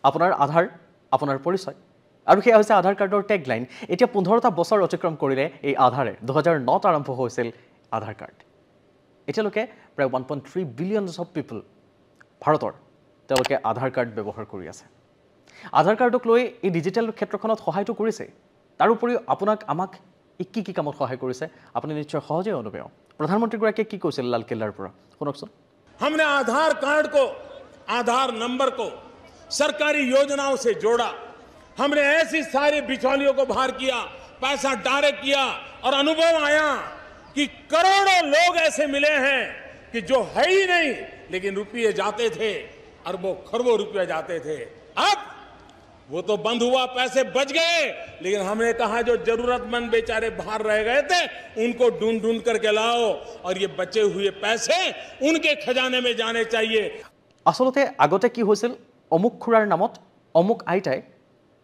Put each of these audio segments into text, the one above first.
আপোনাৰ আধাৰ আপোনাৰ পৰিচয় আৰু সেয়া হৈছে আধাৰ কাৰ্ডৰ টেগলাইন এতিয়া 15টা বছৰ অতিক্ৰম কৰিলে এই আধাৰে 2009ত আৰম্ভ হৈছিল আধাৰ কাৰ্ড এতিয়ালৈকে প্ৰায় 1.3 বিলিয়ন অফ পিপল ভাৰতৰ তেওঁলোকে আধাৰ কাৰ্ড ব্যৱহাৰ কৰি আছে আধাৰ কাৰ্ডক লৈ এই ডিজিটেল ক্ষেত্ৰখনত সহায়টো কৰিছে তাৰ উপৰিও আপোনাক আমাক কি কামত সহায় কৰিছে আপুনি নিশ্চয় সহজে অনুভৱ প্ৰধানমন্ত্ৰীগৰাকীয়ে কি কৈছিল লাল কিল্লাৰ পৰা শুনকচোন हमने आधार कार्ड को आधार नंबर को सरकारी योजनाओं से जोड़ा हमने ऐसी सारी बिचौलियों को बाहर किया पैसा डायरेक्ट किया और अनुभव आया कि करोड़ों लोग ऐसे मिले हैं कि जो है ही नहीं लेकिन रुपये जाते थे अरबों खरबों रुपये जाते थे अब वो तो बंद हुआ पैसे बच गए लेकिन हमने कहा जो जरूरतमंद बेचारे बाहर रह गए थे उनको ढूंढ करके लाओ और ये बचे हुए पैसे उनके खजाने में जाने चाहिए আসলতে আগতে কি হৈছিল অমুক খুৰাৰ নামত অমুক আইতাই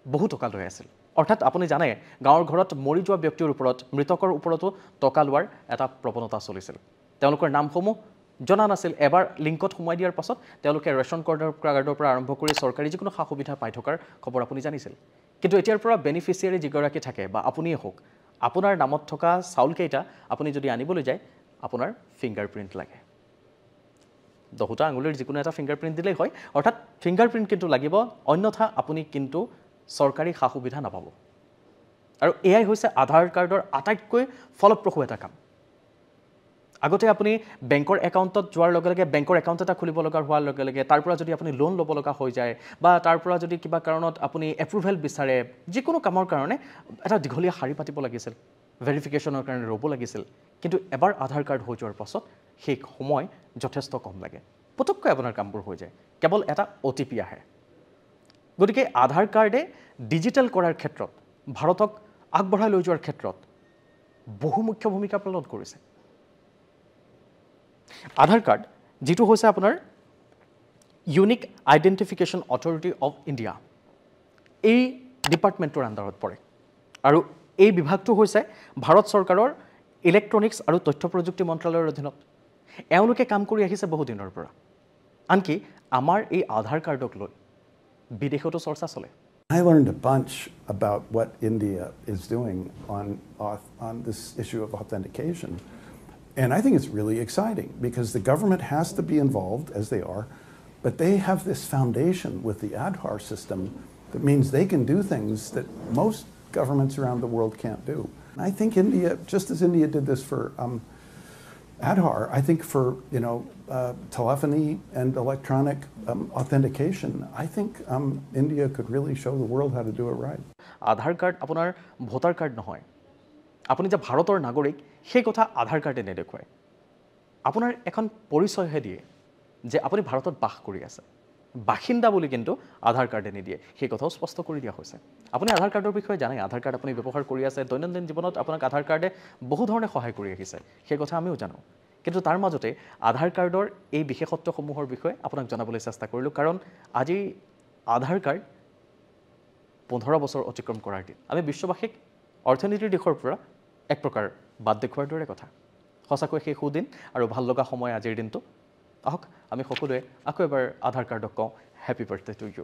বহু টকা লৈ আছিল অৰ্থাৎ আপুনি জানে গাঁৱৰ ঘৰত মৰি যোৱা ব্যক্তিৰ ওপৰত মৃতকৰ ওপৰতো টকা লোৱাৰ এটা প্ৰৱণতা চলিছিল তেওঁলোকৰ নামসমূহ জনা নাছিল এবাৰ লিংকত সোমাই দিয়াৰ পাছত তেওঁলোকে ৰেশন কাৰ্ডৰ পৰা আৰম্ভ কৰি চৰকাৰী যিকোনো সা সুবিধা পাই থকাৰ খবৰ আপুনি জানিছিল কিন্তু এতিয়াৰ পৰা বেনিফিচিয়াৰী যিগৰাকী থাকে বা আপুনিয়ে হোক আপোনাৰ নামত থকা চাউল কেইটা আপুনি যদি আনিবলৈ যায় আপোনাৰ ফিংগাৰপ্ৰিন্ট লাগে 10টা আঙুলিৰ যিকোনো এটা ফিংগাৰপ্ৰিন্ট দিলেই হয় অৰ্থাৎ ফিংগাৰপ্ৰিন্ট কিন্তু লাগিব অন্যথা আপুনি কিন্তু চৰকাৰী সা সুবিধা নাপাব আৰু এয়াই হৈছে আধাৰ কাৰ্ডৰ আটাইতকৈ ফলপ্ৰসূ এটা কাম আগতে আপুনি বেংকৰ একাউণ্টত যোৱাৰ লগে লগে বেংকৰ একাউণ্ট এটা খুলিব লগা হোৱাৰ লগে লগে তাৰ পৰা যদি আপুনি লোন ল'ব লগা হৈ যায় বা তাৰ পৰা যদি কিবা কাৰণত আপুনি এপ্ৰুভেল বিচাৰে যিকোনো কামৰ কাৰণে এটা দীঘলীয়া শাৰী পাতিব লাগিছিল ভেৰিফিকেশ্যনৰ কাৰণে ৰ'ব লাগিছিল কিন্তু এবাৰ আধাৰ কাৰ্ড হৈ যোৱাৰ পাছত সেই সময় যথেষ্ট কম লাগে পটককৈ আপোনাৰ কামবোৰ হৈ যায় কেৱল এটা OTP আহে গতিকে আধাৰ কাৰ্ডে ডিজিটেল কৰাৰ ক্ষেত্ৰত ভাৰতক আগবঢ়াই লৈ যোৱাৰ ক্ষেত্ৰত বহু মুখ্য ভূমিকা পালন কৰিছে আধাৰ কাৰ্ড যেটো হৈছে আপোনাৰ unique identification authority of India এই ডিপাৰ্টমেণ্টৰ আণ্ডাৰত পৰে আৰু এই বিভাগটো হৈছে ভাৰত চৰকাৰৰ ইলেক্ট্ৰনিক্স আৰু তথ্য প্ৰযুক্তি মন্ত্ৰালয়ৰ অধীনত এওঁলোকে কাম কৰি আহিছে বহু দিনৰ পৰা আনকি আমাৰ এই আধাৰ কাৰ্ডক লৈ বিদেশতো চৰ্চা চলে I learned a bunch about what India is doing on this issue of authentication. And I think it's really exciting because the government has to be involved, as they are, but they have this foundation with the Aadhaar system that means they can do things that most governments around the world can't do. And I think India, just as India did this for Aadhaar, I think for telephony and electronic authentication, I think India could really show the world how to do it right. Aadhaar card আপোনাৰ voter card নহয় আপুনি যে ভাৰতৰ নাগৰিক সেই কথা আধাৰ কাৰ্ডে নেদেখুৱায় আপোনাৰ এখন পৰিচয়হে দিয়ে যে আপুনি ভাৰতত বাস কৰি আছে বাসিন্দা বুলি কিন্তু আধাৰ কাৰ্ডে নিদিয়ে সেই কথাও স্পষ্ট কৰি দিয়া হৈছে আপুনি আধাৰ কাৰ্ডৰ বিষয়ে জানে আধাৰ কাৰ্ড আপুনি ব্যৱহাৰ কৰি আছে দৈনন্দিন জীৱনত আপোনাক আধাৰ কাৰ্ডে বহু ধৰণে সহায় কৰি আহিছে সেই কথা আমিও জানো কিন্তু তাৰ মাজতে আধাৰ কাৰ্ডৰ এই বিশেষত্বসমূহৰ বিষয়ে আপোনাক জনাবলৈ চেষ্টা কৰিলো কাৰণ আজি আধাৰ কাৰ্ড 15 বছৰ অতিক্ৰম কৰাৰ দিন আমি বিশ্ববাসীক অৰ্থনীতিৰ দিশৰ পৰা এক প্ৰকাৰ বাদ দেখুৱাৰ দৰে কথা সঁচাকৈ সেই সুদিন আৰু ভাল লগা সময় আজিৰ দিনটো আহক আমি সকলোৱে আকৌ এবাৰ আধাৰ কাৰ্ডক কওঁ হ্যাপি বাৰ্থডে টু ইউ